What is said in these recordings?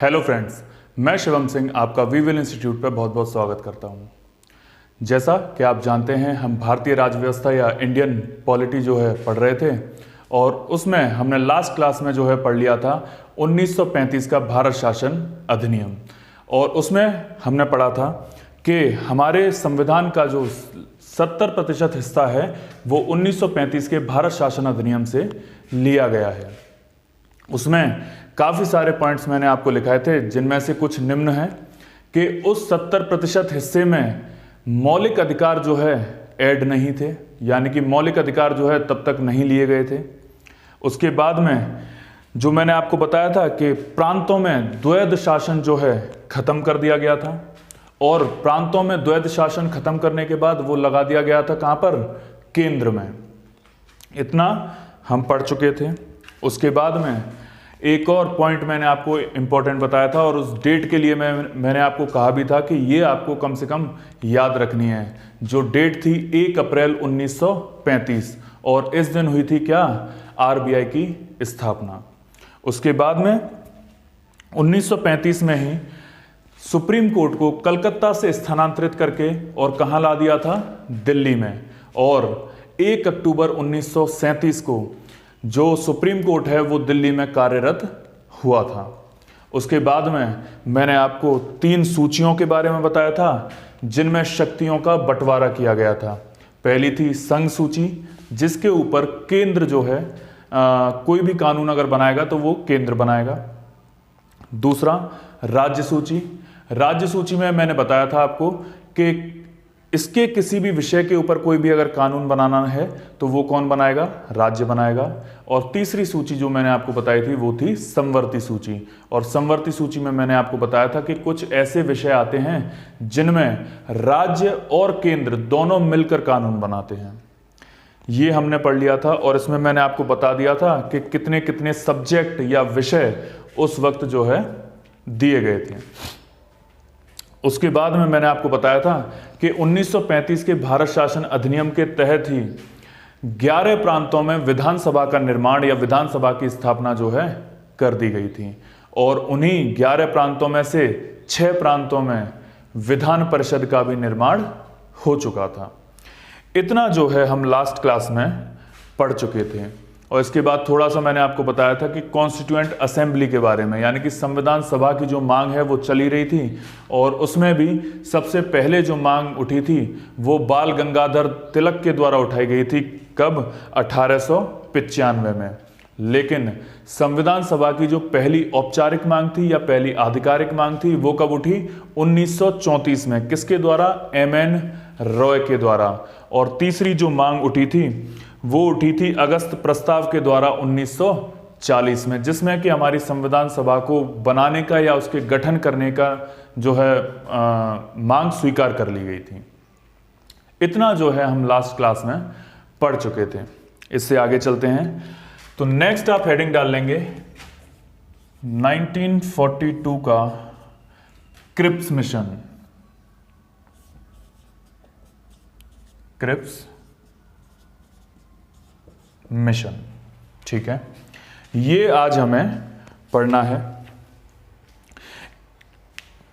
Hello friends, मैं शिवम सिंह आपका weevil institute पर बहुत बहुत स्वागत करता हूं। जैसा कि आप जानते हैं, हम भारतीय राज्य व्यवस्था या इंडियन पॉलिटी जो है पढ़ रहे थे और उसमें हमने लास्ट क्लास में जो है पढ़ लिया था 1935 का भारत शासन अधिनियम। और उसमें हमने पढ़ा था कि हमारे संविधान का जो 70% हिस्सा है वो 1935 के भारत शासन अधिनियम से लिया गया है। उसमें काफ़ी सारे पॉइंट्स मैंने आपको लिखाए थे, जिनमें से कुछ निम्न हैं कि उस 70% हिस्से में मौलिक अधिकार जो है ऐड नहीं थे, यानी कि मौलिक अधिकार जो है तब तक नहीं लिए गए थे। उसके बाद में जो मैंने आपको बताया था कि प्रांतों में द्वैध शासन जो है ख़त्म कर दिया गया था, और प्रांतों में द्वैध शासन ख़त्म करने के बाद वो लगा दिया गया था कहाँ पर? केंद्र में। इतना हम पढ़ चुके थे। उसके बाद में एक और पॉइंट मैंने आपको इम्पोर्टेंट बताया था, और उस डेट के लिए मैंने आपको कहा भी था कि ये आपको कम से कम याद रखनी है। जो डेट थी 1 अप्रैल 1935, और इस दिन हुई थी क्या? आरबीआई की स्थापना। उसके बाद में 1935 में ही सुप्रीम कोर्ट को कलकत्ता से स्थानांतरित करके और कहाँ ला दिया था? दिल्ली में। और 1 अक्टूबर 1937 को जो सुप्रीम कोर्ट है वो दिल्ली में कार्यरत हुआ था। उसके बाद में मैंने आपको 3 सूचियों के बारे में बताया था, जिनमें शक्तियों का बंटवारा किया गया था। पहली थी संघ सूची, जिसके ऊपर केंद्र जो है कोई भी कानून अगर बनाएगा तो वो केंद्र बनाएगा। दूसरा राज्य सूची। राज्य सूची में मैंने बताया था आपको कि इसके किसी भी विषय के ऊपर कोई भी अगर कानून बनाना है तो वो कौन बनाएगा? राज्य बनाएगा। और तीसरी सूची जो मैंने आपको बताई थी वो थी समवर्ती सूची। और समवर्ती सूची में मैंने आपको बताया था कि कुछ ऐसे विषय आते हैं जिनमें राज्य और केंद्र दोनों मिलकर कानून बनाते हैं। ये हमने पढ़ लिया था, और इसमें मैंने आपको बता दिया था कि कितने कितने सब्जेक्ट या विषय उस वक्त जो है दिए गए थे। उसके बाद में मैंने आपको बताया था कि 1935 के भारत शासन अधिनियम के तहत ही 11 प्रांतों में विधानसभा का निर्माण या विधानसभा की स्थापना जो है कर दी गई थी, और उन्हीं 11 प्रांतों में से 6 प्रांतों में विधान परिषद का भी निर्माण हो चुका था। इतना जो है हम लास्ट क्लास में पढ़ चुके थे। और इसके बाद थोड़ा सा मैंने आपको बताया था कि कॉन्स्टिट्यूएंट असेंबली के बारे में, यानी कि संविधान सभा की जो मांग है वो चली रही थी, और उसमें भी सबसे पहले जो मांग उठी थी वो बाल गंगाधर तिलक के द्वारा उठाई गई थी। कब? 1895 में। लेकिन संविधान सभा की जो पहली औपचारिक मांग थी या पहली आधिकारिक मांग थी वो कब उठी? 1934 में। किसके द्वारा? एमएन रॉय के द्वारा। और तीसरी जो मांग उठी थी वो उठी थी अगस्त प्रस्ताव के द्वारा 1940 में, जिसमें कि हमारी संविधान सभा को बनाने का या उसके गठन करने का जो है मांग स्वीकार कर ली गई थी। इतना जो है हम लास्ट क्लास में पढ़ चुके थे। इससे आगे चलते हैं तो नेक्स्ट आप हेडिंग डाल लेंगे 1942 का क्रिप्स मिशन। क्रिप्स मिशन, ठीक है, ये आज हमें पढ़ना है।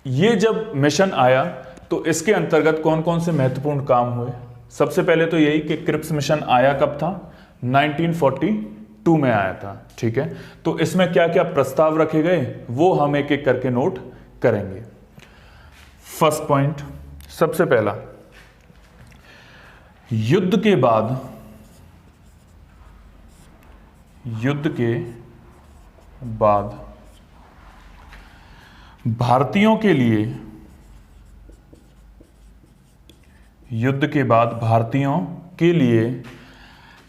ये जब मिशन आया तो इसके अंतर्गत कौन कौन से महत्वपूर्ण काम हुए? सबसे पहले तो यही कि क्रिप्स मिशन आया कब था? 1942 में आया था, ठीक है। तो इसमें क्या क्या प्रस्ताव रखे गए वो हम एक एक करके नोट करेंगे। फर्स्ट पॉइंट, सबसे पहला, युद्ध के बाद भारतीयों के लिए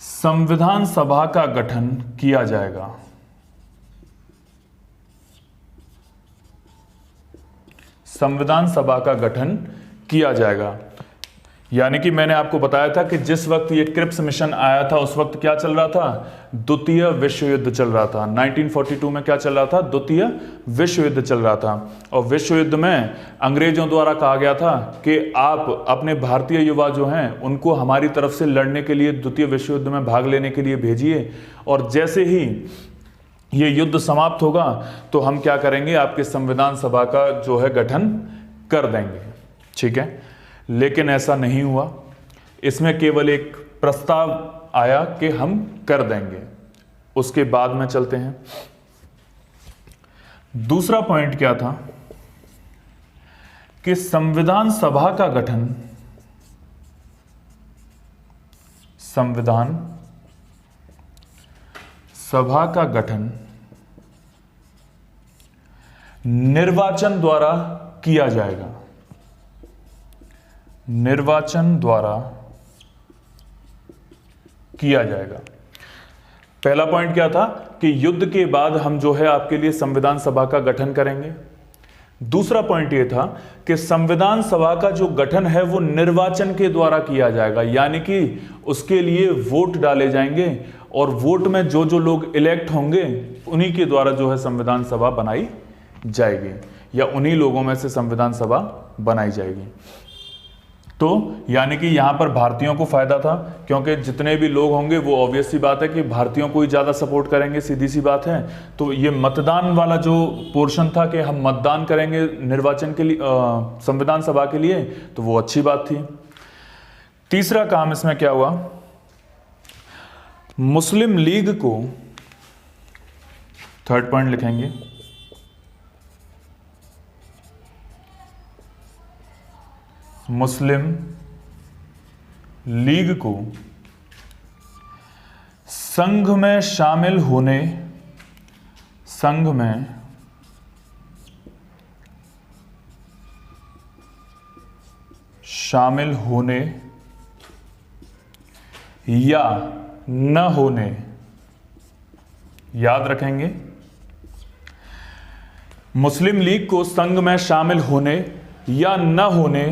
संविधान सभा का गठन किया जाएगा। संविधान सभा का गठन किया जाएगा। यानी कि मैंने आपको बताया था कि जिस वक्त ये क्रिप्स मिशन आया था उस वक्त क्या चल रहा था? द्वितीय विश्व युद्ध चल रहा था। 1942 में क्या चल रहा था? द्वितीय विश्व युद्ध चल रहा था। और विश्व युद्ध में अंग्रेजों द्वारा कहा गया था कि आप अपने भारतीय युवा जो हैं उनको हमारी तरफ से लड़ने के लिए, द्वितीय विश्व युद्ध में भाग लेने के लिए भेजिए। और जैसे ही ये युद्ध समाप्त होगा तो हम क्या करेंगे, आपके संविधान सभा का जो है गठन कर देंगे। ठीक है, लेकिन ऐसा नहीं हुआ। इसमें केवल एक प्रस्ताव आया कि हम कर देंगे। उसके बाद में चलते हैं। दूसरा पॉइंट क्या था कि संविधान सभा का गठन, संविधान सभा का गठन निर्वाचन द्वारा किया जाएगा। निर्वाचन द्वारा किया जाएगा। पहला पॉइंट क्या था कि युद्ध के बाद हम जो है आपके लिए संविधान सभा का गठन करेंगे। दूसरा पॉइंट यह था कि संविधान सभा का जो गठन है वो निर्वाचन के द्वारा किया जाएगा, यानी कि उसके लिए वोट डाले जाएंगे और वोट में जो जो लोग इलेक्ट होंगे उन्हीं के द्वारा जो है संविधान सभा बनाई जाएगी, या उन्हीं लोगों में से संविधान सभा बनाई जाएगी। तो यानी कि यहां पर भारतीयों को फायदा था, क्योंकि जितने भी लोग होंगे वो ऑब्वियस सी बात है कि भारतीयों को ही ज्यादा सपोर्ट करेंगे, सीधी सी बात है। तो ये मतदान वाला जो पोर्शन था कि हम मतदान करेंगे निर्वाचन के लिए, संविधान सभा के लिए, तो वो अच्छी बात थी। तीसरा काम इसमें क्या हुआ, मुस्लिम लीग को, थर्ड पॉइंट लिखेंगे, मुस्लिम लीग को संघ में शामिल होने, संघ में शामिल होने या न होने, याद रखेंगे, मुस्लिम लीग को संघ में शामिल होने या न होने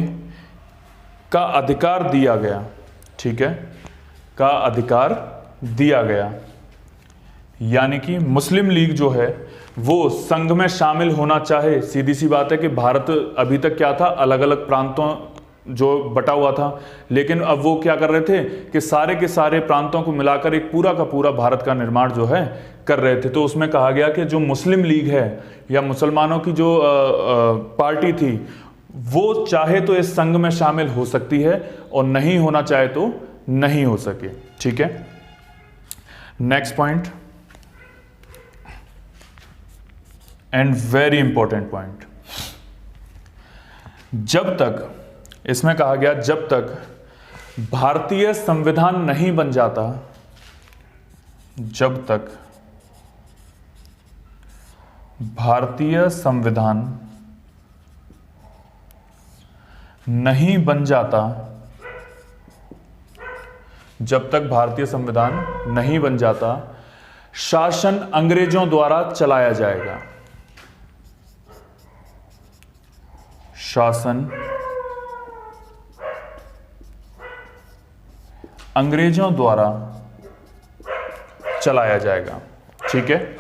का अधिकार दिया गया। ठीक है, का अधिकार दिया गया, यानी कि मुस्लिम लीग जो है वो संघ में शामिल होना चाहे, सीधी सी बात है कि भारत अभी तक क्या था, अलग अलग प्रांतों जो बटा हुआ था, लेकिन अब वो क्या कर रहे थे कि सारे के सारे प्रांतों को मिलाकर एक पूरा का पूरा भारत का निर्माण जो है कर रहे थे। तो उसमें कहा गया कि जो मुस्लिम लीग है या मुसलमानों की जो पार्टी थी वो चाहे तो इस संघ में शामिल हो सकती है और नहीं होना चाहे तो नहीं हो सके। ठीक है, next point and very important point, जब तक, इसमें कहा गया जब तक भारतीय संविधान नहीं बन जाता, जब तक भारतीय संविधान नहीं बन जाता, जब तक भारतीय संविधान नहीं बन जाता, शासन अंग्रेजों द्वारा चलाया जाएगा। शासन अंग्रेजों द्वारा चलाया जाएगा। ठीक है,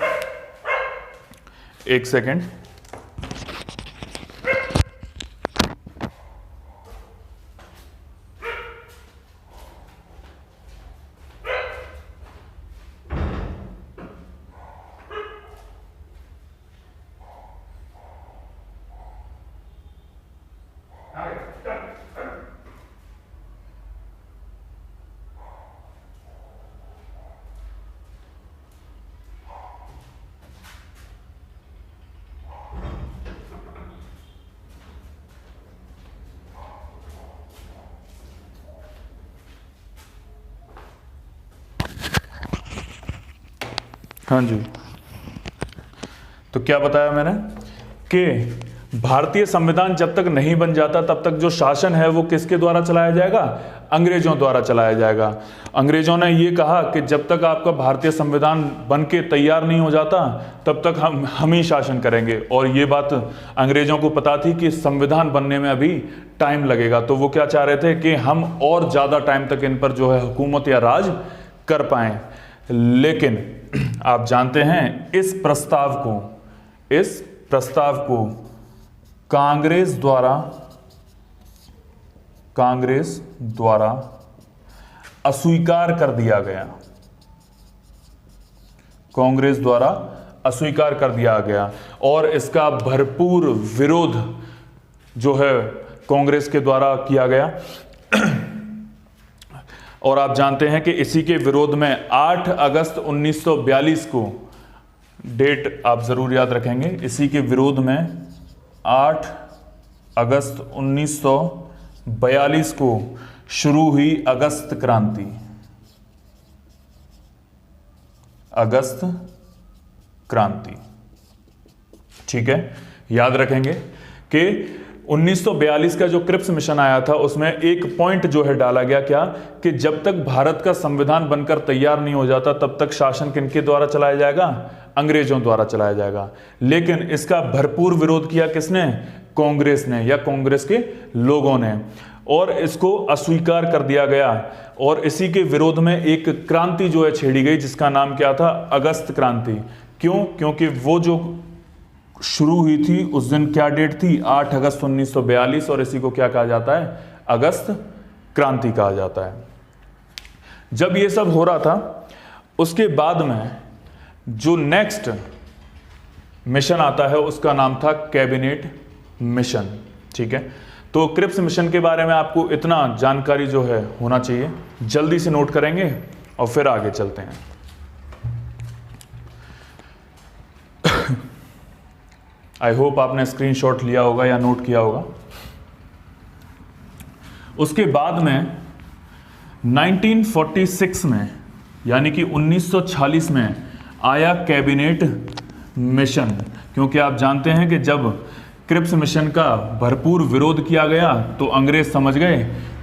एक सेकेंड, हाँ जी, तो क्या बताया मैंने कि भारतीय संविधान जब तक नहीं बन जाता तब तक जो शासन है वो किसके द्वारा चलाया जाएगा, अंग्रेजों द्वारा चलाया जाएगा। अंग्रेजों ने ये कहा कि जब तक आपका भारतीय संविधान बन के तैयार नहीं हो जाता तब तक हम ही शासन करेंगे, और ये बात अंग्रेजों को पता थी कि संविधान बनने में अभी टाइम लगेगा। तो वो क्या चाह रहे थे कि हम और ज़्यादा टाइम तक इन पर जो है हुकूमत या राज कर पाएं। लेकिन आप जानते हैं इस प्रस्ताव को कांग्रेस द्वारा अस्वीकार कर दिया गया। कांग्रेस द्वारा अस्वीकार कर दिया गया और इसका भरपूर विरोध जो है कांग्रेस के द्वारा किया गया। और आप जानते हैं कि इसी के विरोध में 8 अगस्त 1942 को, डेट आप जरूर याद रखेंगे, इसी के विरोध में 8 अगस्त 1942 को शुरू हुई अगस्त क्रांति। अगस्त क्रांति, ठीक है, याद रखेंगे कि 1942 का जो क्रिप्स मिशन आया था उसमें एक पॉइंट जो है डाला गया, क्या, कि जब तक भारत का संविधान बनकर तैयार नहीं हो जाता तब तक शासन किनके द्वारा चलाया जाएगा? अंग्रेजों द्वारा चलाया जाएगा। लेकिन इसका भरपूर विरोध किया किसने? कांग्रेस ने या कांग्रेस के लोगों ने, और इसको अस्वीकार कर दिया गया। और इसी के विरोध में एक क्रांति जो है छेड़ी गई जिसका नाम क्या था? अगस्त क्रांति। क्यों? क्योंकि वो जो शुरू हुई थी उस दिन क्या डेट थी? 8 अगस्त 1942, और इसी को क्या कहा जाता है? अगस्त क्रांति कहा जाता है। जब ये सब हो रहा था उसके बाद में जो नेक्स्ट मिशन आता है उसका नाम था कैबिनेट मिशन, ठीक है। तो क्रिप्स मिशन के बारे में आपको इतना जानकारी जो है होना चाहिए, जल्दी से नोट करेंगे और फिर आगे चलते हैं। आई होप आपने स्क्रीनशॉट लिया होगा या नोट किया होगा। उसके बाद में 1946 में यानी कि 1946 में आया कैबिनेट मिशन, क्योंकि आप जानते हैं कि जब क्रिप्स मिशन का भरपूर विरोध किया गया तो अंग्रेज समझ गए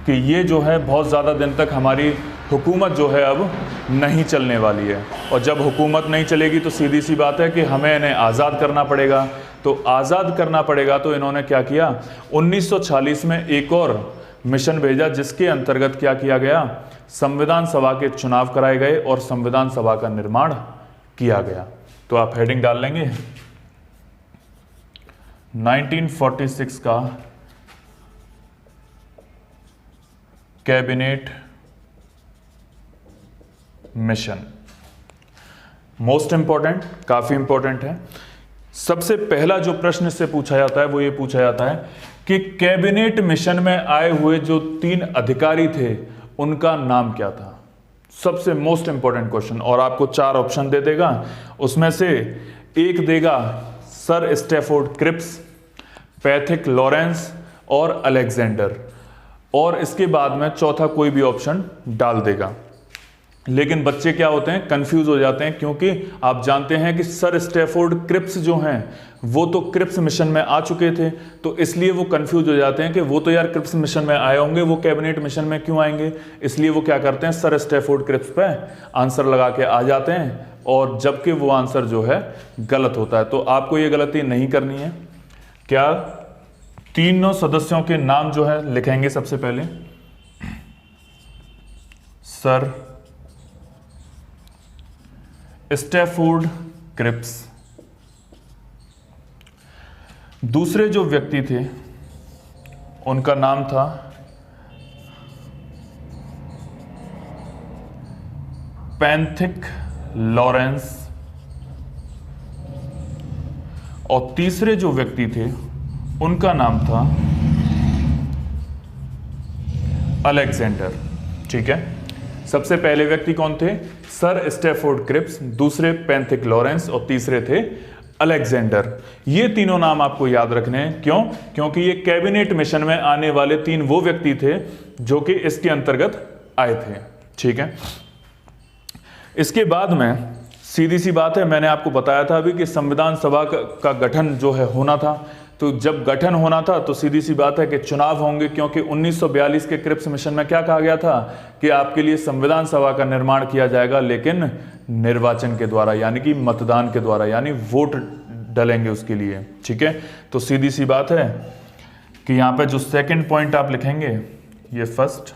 कि ये जो है बहुत ज़्यादा दिन तक हमारी हुकूमत जो है अब नहीं चलने वाली है, और जब हुकूमत नहीं चलेगी तो सीधी सी बात है कि हमें इन्हें आज़ाद करना पड़ेगा। तो आज़ाद करना पड़ेगा तो इन्होंने क्या किया? 1946 में एक और मिशन भेजा जिसके अंतर्गत क्या किया गया? संविधान सभा के चुनाव कराए गए और संविधान सभा का निर्माण किया गया। तो आप हेडिंग डाल लेंगे 1946 का कैबिनेट मिशन। मोस्ट इंपॉर्टेंट, काफी इंपॉर्टेंट है। सबसे पहला जो प्रश्न इससे पूछा जाता है वो ये पूछा जाता है कि कैबिनेट मिशन में आए हुए जो 3 अधिकारी थे उनका नाम क्या था? सबसे मोस्ट इंपॉर्टेंट क्वेश्चन। और आपको 4 ऑप्शन दे देगा, उसमें से एक देगा sir Stafford Cripps, Pethick Lawrence और अलेक्जेंडर, और इसके बाद में चौथा कोई भी ऑप्शन डाल देगा। लेकिन बच्चे क्या होते हैं? कंफ्यूज हो जाते हैं, क्योंकि आप जानते हैं कि सर स्टैफोर्ड क्रिप्स जो हैं वो तो क्रिप्स मिशन में आ चुके थे, तो इसलिए वो कंफ्यूज हो जाते हैं कि वो तो यार क्रिप्स मिशन में आए होंगे, वो कैबिनेट मिशन में क्यों आएंगे। इसलिए वो क्या करते हैं? सर स्टैफोर्ड क्रिप्स पे आंसर लगा के आ जाते हैं, और जबकि वो आंसर जो है गलत होता है। तो आपको ये गलती नहीं करनी है। क्या? तीनों सदस्यों के नाम जो है लिखेंगे सबसे पहले, सर स्टैफोर्ड क्रिप्स। दूसरे जो व्यक्ति थे उनका नाम था पैथिक लॉरेंस, और तीसरे जो व्यक्ति थे उनका नाम था अलेक्जेंडर, ठीक है। सबसे पहले व्यक्ति कौन थे? सर स्टैफोर्ड क्रिप्स, दूसरे पैथिक लॉरेंस और तीसरे थे अलेक्जेंडर। ये तीनों नाम आपको याद रखने हैं। क्यों? क्योंकि ये कैबिनेट मिशन में आने वाले 3 वो व्यक्ति थे जो कि इसके अंतर्गत आए थे, ठीक है। इसके बाद में सीधी सी बात है, मैंने आपको बताया था अभी कि संविधान सभा का गठन जो है होना था। तो जब गठन होना था तो सीधी सी बात है कि चुनाव होंगे, क्योंकि 1942 के क्रिप्स मिशन में क्या कहा गया था कि आपके लिए संविधान सभा का निर्माण किया जाएगा, लेकिन निर्वाचन के द्वारा, यानी कि मतदान के द्वारा, यानी वोट डलेंगे उसके लिए, ठीक है। तो सीधी सी बात है कि यहाँ पे जो सेकंड पॉइंट आप लिखेंगे ये फर्स्ट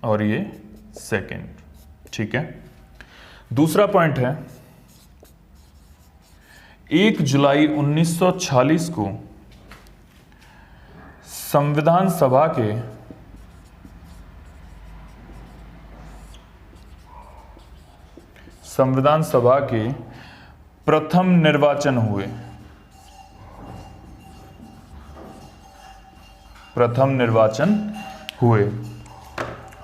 और ये सेकंड, ठीक है। दूसरा पॉइंट है 1 जुलाई 1946 को संविधान सभा के प्रथम निर्वाचन हुए, प्रथम निर्वाचन हुए।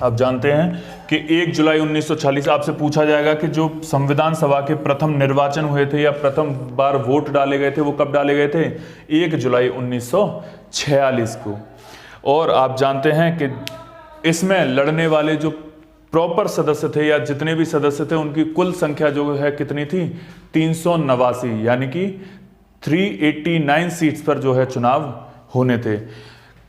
आप जानते हैं कि 1 जुलाई 1940 आपसे पूछा जाएगा कि जो संविधान सभा के प्रथम निर्वाचन हुए थे या प्रथम बार वोट डाले गए थे वो कब डाले गए थे? 1 जुलाई 1946 को। और आप जानते हैं कि इसमें लड़ने वाले जो प्रॉपर सदस्य थे या जितने भी सदस्य थे उनकी कुल संख्या जो है कितनी थी? 389, यानी कि 389 सीट्स पर जो है चुनाव होने थे।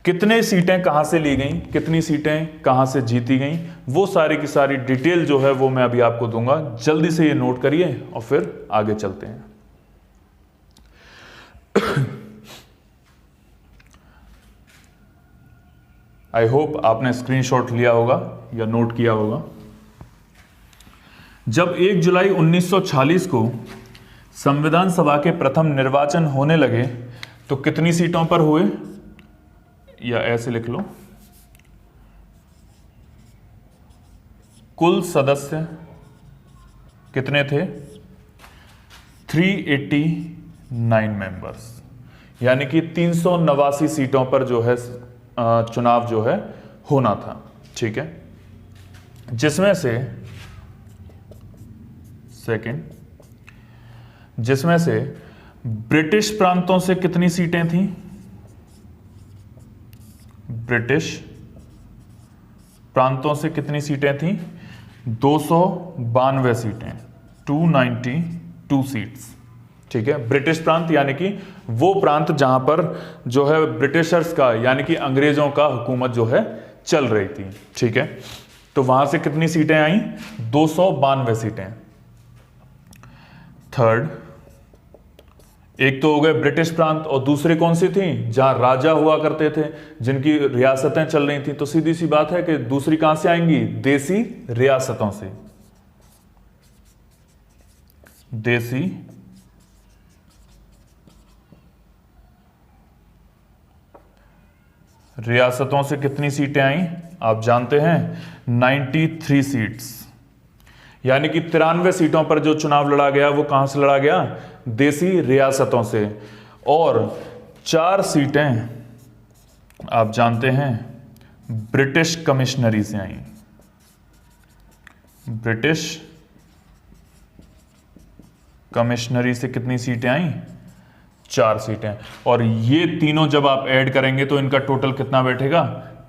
कितने सीटें कहां से ली गई, कितनी सीटें कहां से जीती गई, वो सारी की सारी डिटेल जो है वो मैं अभी आपको दूंगा। जल्दी से ये नोट करिए और फिर आगे चलते हैं। आई होप आपने स्क्रीनशॉट लिया होगा या नोट किया होगा। जब 1 जुलाई 1940 को संविधान सभा के प्रथम निर्वाचन होने लगे तो कितनी सीटों पर हुए, या ऐसे लिख लो, कुल सदस्य कितने थे? 389 मेंबर्स, यानी कि 389 सीटों पर जो है चुनाव जो है होना था। ठीक है, जिसमें से ब्रिटिश प्रांतों से कितनी सीटें थीं? ब्रिटिश प्रांतों से कितनी सीटें थीं? 292 सीटें, 292 सीट्स। ठीक है, ब्रिटिश प्रांत यानी कि वो प्रांत जहां पर जो है ब्रिटिशर्स का यानी कि अंग्रेजों का हुकूमत जो है चल रही थी। ठीक है, तो वहां से कितनी सीटें आई? 292 सीटें। थर्ड, एक तो हो गए ब्रिटिश प्रांत और दूसरे कौन सी थी? जहां राजा हुआ करते थे, जिनकी रियासतें चल रही थी। तो सीधी सी बात है कि दूसरी कहां से आएंगी? देसी रियासतों से। देसी रियासतों से कितनी सीटें आई? आप जानते हैं 93 सीट्स, यानी कि 93 सीटों पर जो चुनाव लड़ा गया वो कहां से लड़ा गया? देसी रियासतों से। और 4 सीटें आप जानते हैं ब्रिटिश कमिश्नरी से आई। ब्रिटिश कमिश्नरी से कितनी सीटें आई? 4 सीटें। और ये तीनों जब आप ऐड करेंगे तो इनका टोटल कितना बैठेगा?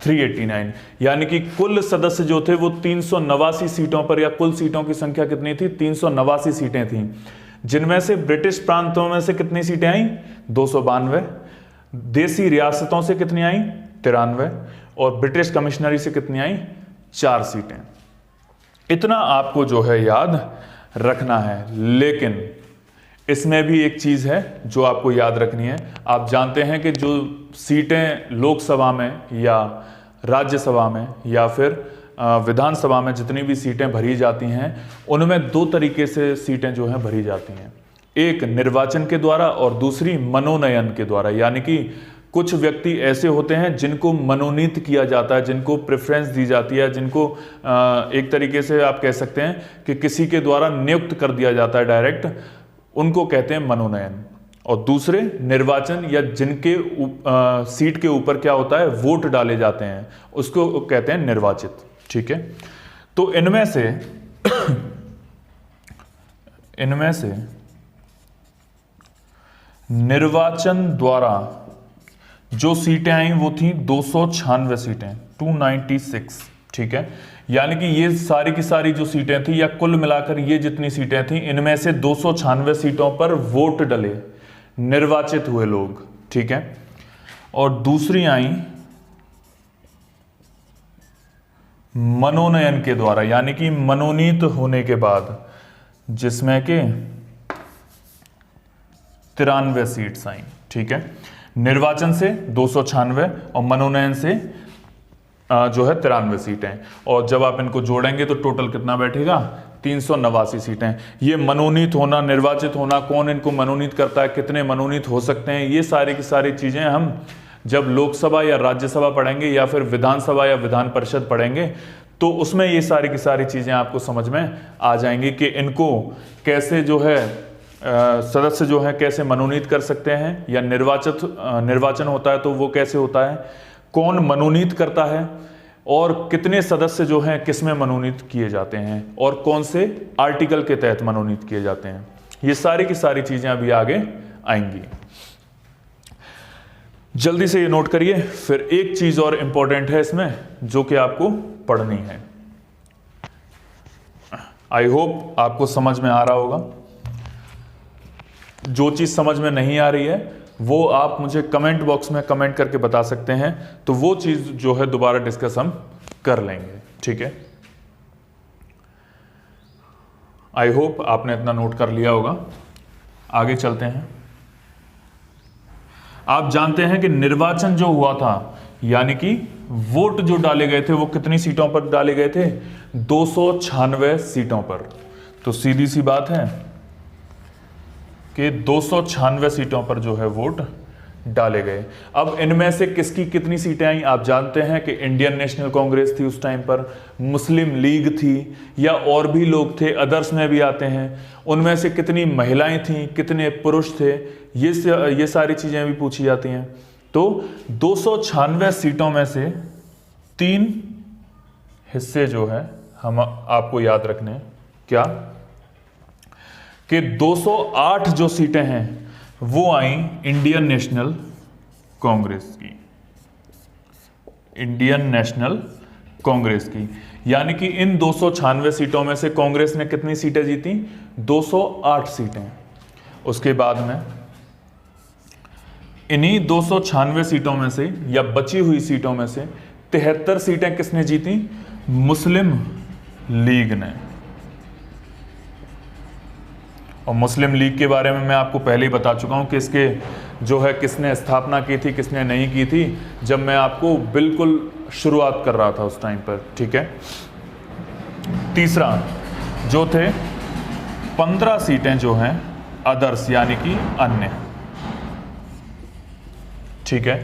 389। यानी कि कुल सदस्य जो थे वो 389 सीटों पर, या कुल सीटों की संख्या कितनी थी? 389 सीटें थीं, जिनमें से ब्रिटिश प्रांतों में से कितनी सीटें आई? 292। देसी रियासतों से कितनी आई? 93। और ब्रिटिश कमिश्नरी से कितनी आई? 4 सीटें। इतना आपको जो है याद रखना है। लेकिन इसमें भी एक चीज है जो आपको याद रखनी है। आप जानते हैं कि जो सीटें लोकसभा में या राज्यसभा में या फिर विधानसभा में जितनी भी सीटें भरी जाती हैं उनमें 2 तरीके से सीटें जो हैं भरी जाती हैं। एक निर्वाचन के द्वारा और दूसरी मनोनयन के द्वारा। यानी कि कुछ व्यक्ति ऐसे होते हैं जिनको मनोनीत किया जाता है, जिनको प्रेफरेंस दी जाती है, जिनको एक तरीके से आप कह सकते हैं कि किसी के द्वारा नियुक्त कर दिया जाता है डायरेक्ट, उनको कहते हैं मनोनयन। और दूसरे निर्वाचन, या जिनके सीट के ऊपर क्या होता है? वोट डाले जाते हैं, उसको कहते हैं निर्वाचित। ठीक है, तो इनमें से निर्वाचन द्वारा जो सीटें आई वो थी 296 सीटें, 296। ठीक है, यानी कि ये सारी की सारी जो सीटें थी या कुल मिलाकर ये जितनी सीटें थी इनमें से 296 सीटों पर वोट डले, निर्वाचित हुए लोग। ठीक है, और दूसरी आई मनोनयन के द्वारा, यानी कि मनोनीत होने के बाद, जिसमें के 93 सीट्स आई। ठीक है, निर्वाचन से 296 और मनोनयन से जो है 93 सीटें। और जब आप इनको जोड़ेंगे तो टोटल कितना बैठेगा? 389 सीटें। ये मनोनीत होना, निर्वाचित होना, कौन इनको मनोनीत करता है, कितने मनोनीत हो सकते हैं, ये सारी की सारी चीजें हम जब लोकसभा या राज्यसभा पढ़ेंगे या फिर विधानसभा या विधान परिषद पढ़ेंगे तो उसमें ये सारी की सारी चीजें आपको समझ में आ जाएंगी कि इनको कैसे जो है सदस्य जो है कैसे मनोनीत कर सकते हैं, या निर्वाचन होता है तो वो कैसे होता है, कौन मनोनीत करता है, और कितने सदस्य जो हैं किस में मनोनीत किए जाते हैं, और कौन से आर्टिकल के तहत मनोनीत किए जाते हैं। ये सारी की सारी चीजें अभी आगे आएंगी। जल्दी से ये नोट करिए। फिर एक चीज और इंपॉर्टेंट है इसमें जो कि आपको पढ़नी है। आई होप आपको समझ में आ रहा होगा। जो चीज समझ में नहीं आ रही है वो आप मुझे कमेंट बॉक्स में कमेंट करके बता सकते हैं, तो वो चीज जो है दोबारा डिस्कस हम कर लेंगे, ठीक है। आई होप आपने इतना नोट कर लिया होगा। आगे चलते हैं। आप जानते हैं कि निर्वाचन जो हुआ था, यानी कि वोट जो डाले गए थे वो कितनी सीटों पर डाले गए थे, 296 सीटों पर। तो सीधी सी बात है कि 296 सीटों पर जो है वोट डाले गए। अब इनमें से किसकी कितनी सीटें आई, आप जानते हैं कि इंडियन नेशनल कांग्रेस थी उस टाइम पर, मुस्लिम लीग थी, या और भी लोग थे, अदर्स में भी आते हैं। उनमें से कितनी महिलाएं थीं, कितने पुरुष थे, ये सारी चीजें भी पूछी जाती हैं। तो 296 सीटों में से 3 हिस्से जो है हम आपको याद रखने हैं। क्या कि 208 जो सीटें हैं वो आई इंडियन नेशनल कांग्रेस की, इंडियन नेशनल कांग्रेस की। यानी कि इन 296 सीटों में से कांग्रेस ने कितनी सीटें जीती, 208 सीटें। उसके बाद में इन्हीं 296 सीटों में से या बची हुई सीटों में से 73 सीटें किसने जीती, मुस्लिम लीग ने। और मुस्लिम लीग के बारे में मैं आपको पहले ही बता चुका हूं कि इसके जो है किसने स्थापना की थी, किसने नहीं की थी, जब मैं आपको बिल्कुल शुरुआत कर रहा था उस टाइम पर, ठीक है। तीसरा जो थे 15 सीटें जो हैं अदर्स, यानी कि अन्य, ठीक है।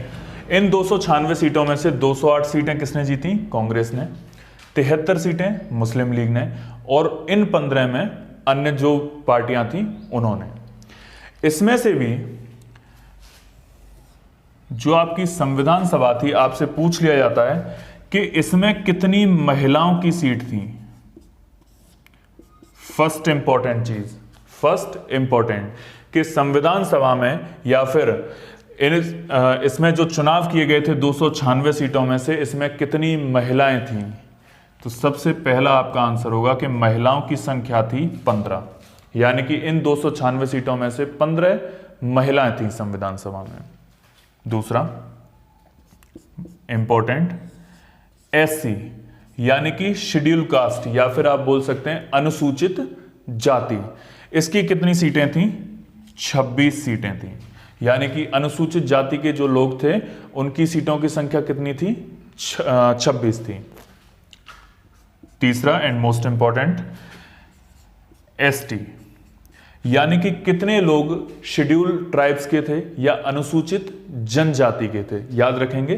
इन 296 सीटों में से 208 सीटें किसने जीती, कांग्रेस ने, 73 सीटें मुस्लिम लीग ने, और इन 15 में अन्य जो पार्टियां थी उन्होंने। इसमें से भी जो आपकी संविधान सभा थी, आपसे पूछ लिया जाता है कि इसमें कितनी महिलाओं की सीट थी। फर्स्ट इंपॉर्टेंट चीज, फर्स्ट इंपॉर्टेंट कि संविधान सभा में या फिर इसमें जो चुनाव किए गए थे 296 सीटों में से इसमें कितनी महिलाएं थीं। तो सबसे पहला आपका आंसर होगा कि महिलाओं की संख्या थी 15, यानी कि इन 296 सीटों में से 15 महिलाएं थीं संविधान सभा में। दूसरा इंपॉर्टेंट, एससी यानी कि शेड्यूल कास्ट, या फिर आप बोल सकते हैं अनुसूचित जाति, इसकी कितनी सीटें थीं, 26 सीटें थीं। यानी कि अनुसूचित जाति के जो लोग थे उनकी सीटों की संख्या कितनी थी, 26 थी। तीसरा एंड मोस्ट इंपॉर्टेंट, एसटी, यानी कि कितने लोग शेड्यूल ट्राइब्स के थे या अनुसूचित जनजाति के थे। याद रखेंगे,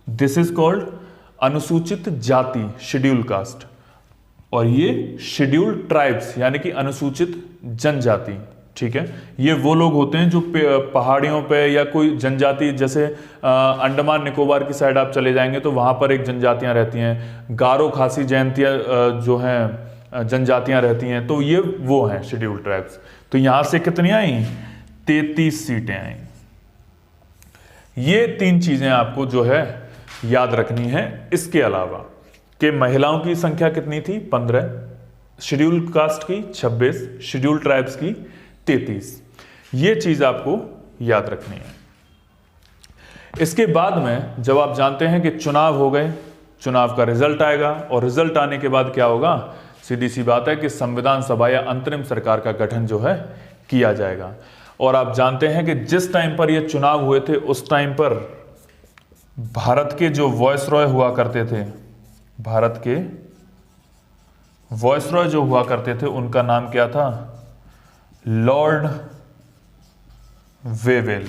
दिस इज कॉल्ड अनुसूचित जाति, शेड्यूल कास्ट, और ये शेड्यूल ट्राइब्स यानी कि अनुसूचित जनजाति, ठीक है। ये वो लोग होते हैं जो पहाड़ियों पे या कोई जनजाति, जैसे अंडमान निकोबार की साइड आप चले जाएंगे तो वहां पर एक जनजातियां रहती हैं, गारो खासी जयंतियां जो हैं जनजातियां रहती हैं, तो ये वो हैं शेड्यूल ट्राइब्स। तो यहां से कितनी आई, 33 सीटें आई। ये 3 चीजें आपको जो है याद रखनी है। इसके अलावा कि महिलाओं की संख्या कितनी थी, 15, शेड्यूल कास्ट की 26, शेड्यूल ट्राइब्स की 33, ये चीज आपको याद रखनी है। इसके बाद में जब आप जानते हैं कि चुनाव हो गए, चुनाव का रिजल्ट आएगा, और रिजल्ट आने के बाद क्या होगा, सीधी सी बात है कि संविधान सभा या अंतरिम सरकार का गठन जो है किया जाएगा। और आप जानते हैं कि जिस टाइम पर ये चुनाव हुए थे उस टाइम पर भारत के जो वॉइसरॉय हुआ करते थे, भारत के वॉइसरॉय जो हुआ करते थे उनका नाम क्या था, लॉर्ड वेवेल,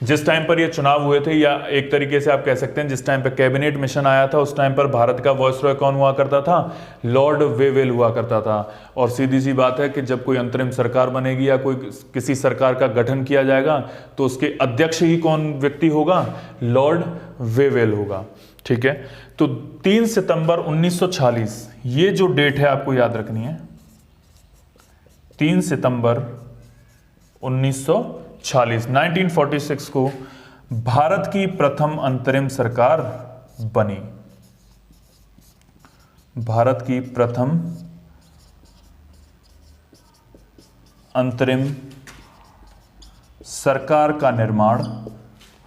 जिस टाइम पर ये चुनाव हुए थे, या एक तरीके से आप कह सकते हैं जिस टाइम पर कैबिनेट मिशन आया था, उस टाइम पर भारत का वॉइसरॉय कौन हुआ करता था? लॉर्ड वेवेल हुआ करता था। और सीधी सी बात है कि जब कोई अंतरिम सरकार बनेगी या कोई किसी सरकार का गठन किया जाएगा तो उसके अध्यक्ष ही कौन व्यक्ति होगा? लॉर्ड वेवेल होगा। ठीक है, तो 3 सितंबर 1946 ये जो डेट है आपको याद रखनी है। 3 सितंबर 1946 को भारत की प्रथम अंतरिम सरकार बनी। भारत की प्रथम अंतरिम सरकार का निर्माण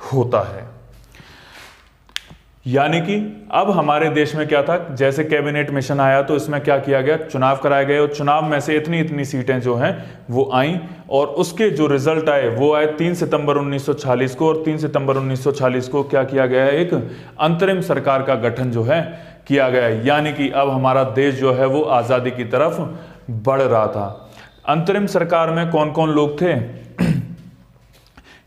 होता है। यानी कि अब हमारे देश में क्या था, जैसे कैबिनेट मिशन आया तो इसमें क्या किया गया, चुनाव कराए गए और चुनाव में से इतनी इतनी सीटें जो हैं वो आई और उसके जो रिजल्ट आए वो आए 3 सितंबर 1946 को। और 3 सितंबर 1946 को क्या किया गया, एक अंतरिम सरकार का गठन जो है किया गया। यानी कि अब हमारा देश जो है वो आज़ादी की तरफ बढ़ रहा था। अंतरिम सरकार में कौन कौन लोग थे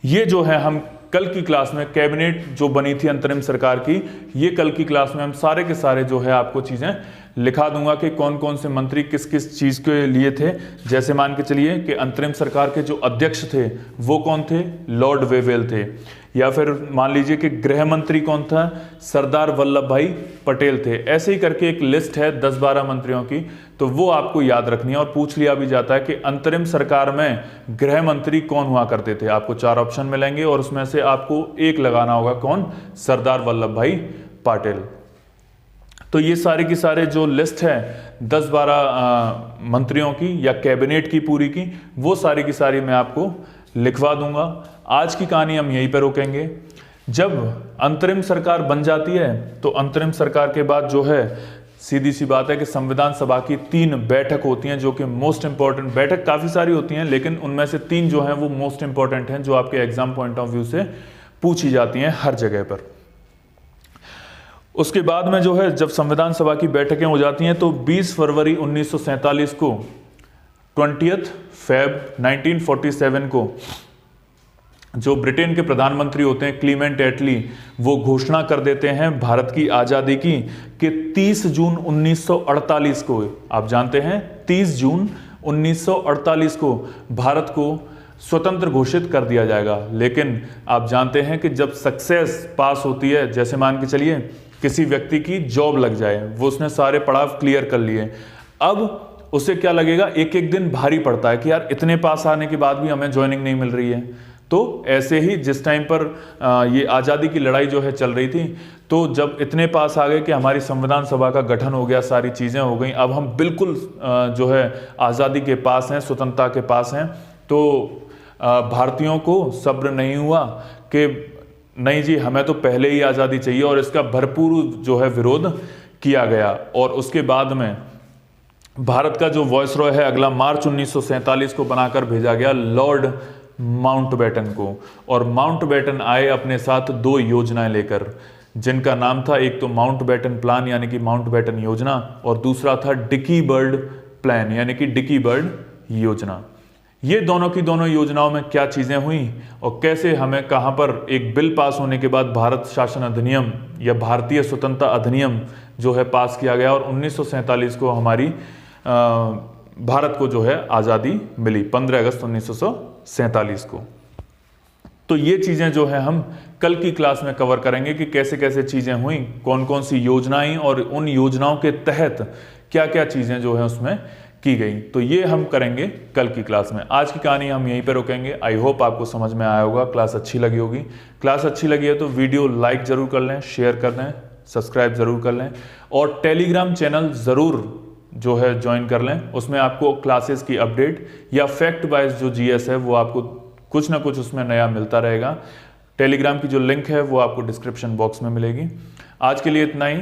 ये जो है हम कल की क्लास में, कैबिनेट जो बनी थी अंतरिम सरकार की, ये कल की क्लास में हम सारे के सारे जो है आपको चीज़ें लिखा दूंगा कि कौन कौन से मंत्री किस किस चीज़ के लिए थे। जैसे मान के चलिए कि अंतरिम सरकार के जो अध्यक्ष थे वो कौन थे? लॉर्ड वेवेल थे। या फिर मान लीजिए कि गृह मंत्री कौन था? सरदार वल्लभ भाई पटेल थे। ऐसे ही करके एक लिस्ट है 10-12 मंत्रियों की, तो वो आपको याद रखनी है। और पूछ लिया भी जाता है कि अंतरिम सरकार में गृह मंत्री कौन हुआ करते थे। आपको 4 ऑप्शन मिलेंगे और उसमें से आपको एक लगाना होगा, कौन? सरदार वल्लभ भाई पटेल। तो ये सारे की सारे जो लिस्ट है 10-12 मंत्रियों की या कैबिनेट की पूरी की, वो सारी की सारी मैं आपको लिखवा दूंगा। आज की कहानी हम यहीं पर रोकेंगे। जब अंतरिम सरकार बन जाती है तो अंतरिम सरकार के बाद जो है सीधी सी बात है कि संविधान सभा की 3 बैठक होती हैं, जो कि मोस्ट इंपॉर्टेंट बैठक काफ़ी सारी होती हैं, लेकिन उनमें से 3 जो हैं वो मोस्ट इंपॉर्टेंट हैं, जो आपके एग्जाम पॉइंट ऑफ व्यू से पूछी जाती हैं हर जगह पर। उसके बाद में जो है जब संविधान सभा की बैठकें हो जाती हैं तो 20 फरवरी 1947 को 20 Feb 1947 को जो ब्रिटेन के प्रधानमंत्री होते हैं क्लीमेंट एटली, वो घोषणा कर देते हैं भारत की आज़ादी की कि 30 जून 1948 को, आप जानते हैं 30 जून 1948 को भारत को स्वतंत्र घोषित कर दिया जाएगा। लेकिन आप जानते हैं कि जब सक्सेस पास होती है, जैसे मान के चलिए किसी व्यक्ति की जॉब लग जाए, वो उसने सारे पड़ाव क्लियर कर लिए, अब उसे क्या लगेगा, एक एक दिन भारी पड़ता है कि यार इतने पास आने के बाद भी हमें ज्वाइनिंग नहीं मिल रही है। तो ऐसे ही जिस टाइम पर ये आज़ादी की लड़ाई जो है चल रही थी, तो जब इतने पास आ गए कि हमारी संविधान सभा का गठन हो गया, सारी चीज़ें हो गई, अब हम बिल्कुल जो है आज़ादी के पास हैं, स्वतंत्रता के पास हैं, तो भारतीयों को सब्र नहीं हुआ कि नहीं जी हमें तो पहले ही आज़ादी चाहिए, और इसका भरपूर जो है विरोध किया गया। और उसके बाद में भारत का जो वॉइसरॉय है अगला मार्च 1947 को बनाकर भेजा गया लॉर्ड माउंटबेटन को। और माउंटबेटन आए अपने साथ 2 योजनाएं लेकर, जिनका नाम था, एक तो माउंटबेटन प्लान यानी कि माउंटबेटन योजना, और दूसरा था डिकी बर्ड प्लान यानी कि डिकी बर्ड योजना। ये दोनों की दोनों योजनाओं में क्या चीज़ें हुई और कैसे हमें कहाँ पर एक बिल पास होने के बाद भारत शासन अधिनियम या भारतीय स्वतंत्रता अधिनियम जो है पास किया गया, और 1947 को हमारी भारत को जो है आज़ादी मिली 15 अगस्त 1947 को। तो ये चीज़ें जो है हम कल की क्लास में कवर करेंगे कि कैसे कैसे चीज़ें हुई, कौन कौन सी योजनाएं, और उन योजनाओं के तहत क्या क्या चीज़ें जो है उसमें की गई। तो ये हम करेंगे कल की क्लास में। आज की कहानी हम यहीं पर रोकेंगे। आई होप आपको समझ में आया होगा, क्लास अच्छी लगी होगी। क्लास अच्छी लगी है तो वीडियो लाइक ज़रूर कर लें, शेयर कर दें, सब्सक्राइब ज़रूर कर लें, और टेलीग्राम चैनल ज़रूर जो है ज्वाइन कर लें। उसमें आपको क्लासेस की अपडेट या फैक्ट वाइज जो जीएस है वो आपको कुछ ना कुछ उसमें नया मिलता रहेगा। टेलीग्राम की जो लिंक है वो आपको डिस्क्रिप्शन बॉक्स में मिलेगी। आज के लिए इतना ही,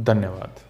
धन्यवाद।